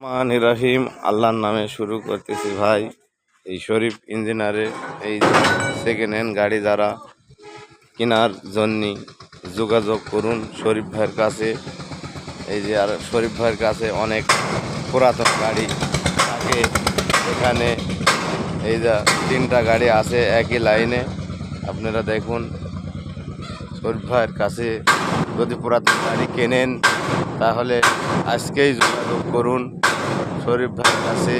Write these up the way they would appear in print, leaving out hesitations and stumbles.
রহিম আল্লাহর নামে শুরু করতেছি ভাই। এই শরীফ ইঞ্জিনিয়ারের এই সেকেন্ড হ্যান্ড গাড়ি যারা কেনার জন্য যোগাযোগ করুন শরীফ ভাইয়ের কাছে। এই যে আর শরীফ ভাইয়ের কাছে অনেক পুরাতন গাড়ি থাকে। এখানে এই যে 3টা গাড়ি আছে একই লাইনে। আপনারা দেখুন শরীফ ভাইয়ের কাছে যদি পুরাতন গাড়ি কেনেন তাহলে আজকেই যোগাযোগ করুন শরীফ ভাইয়ের কাছে।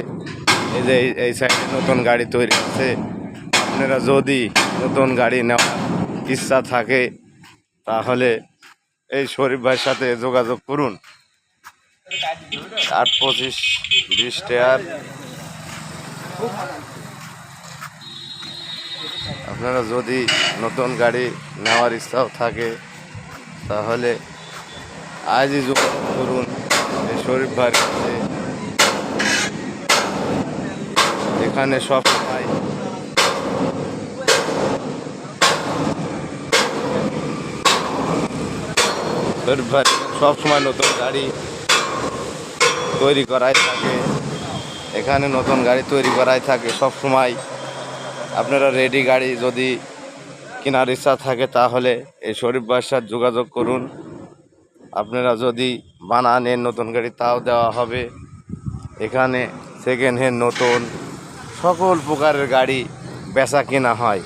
এই যে এই সাইডে নতুন গাড়ি তৈরি আছে। আপনারা যদি নতুন গাড়ি নেওয়ার ইচ্ছা থাকে তাহলে এই শরীফ ভাইয়ের সাথে যোগাযোগ করুন। 8-25-20 টাকার আপনারা যদি নতুন গাড়ি নেওয়ার ইচ্ছাও থাকে তাহলে আজই যোগাযোগ করুন এই শরীফ ভাইয়ের কাছে। এখানে সব সময় শরীফ ভাই সবসময় নতুন গাড়ি তৈরি করাই থাকে। এখানে নতুন গাড়ি তৈরি করাই থাকে সব সময়। আপনারা রেডি গাড়ি যদি কেনার ইচ্ছা থাকে তাহলে এই শরীফ ভাইয়ের সাথে যোগাযোগ করুন। আপনারা যদি বানানেন নতুন গাড়ি তাও দেওয়া হবে। এখানে সেকেন্ড হ্যান্ড নতুন সকল প্রকারের গাড়ি বেচা কেনা হয়।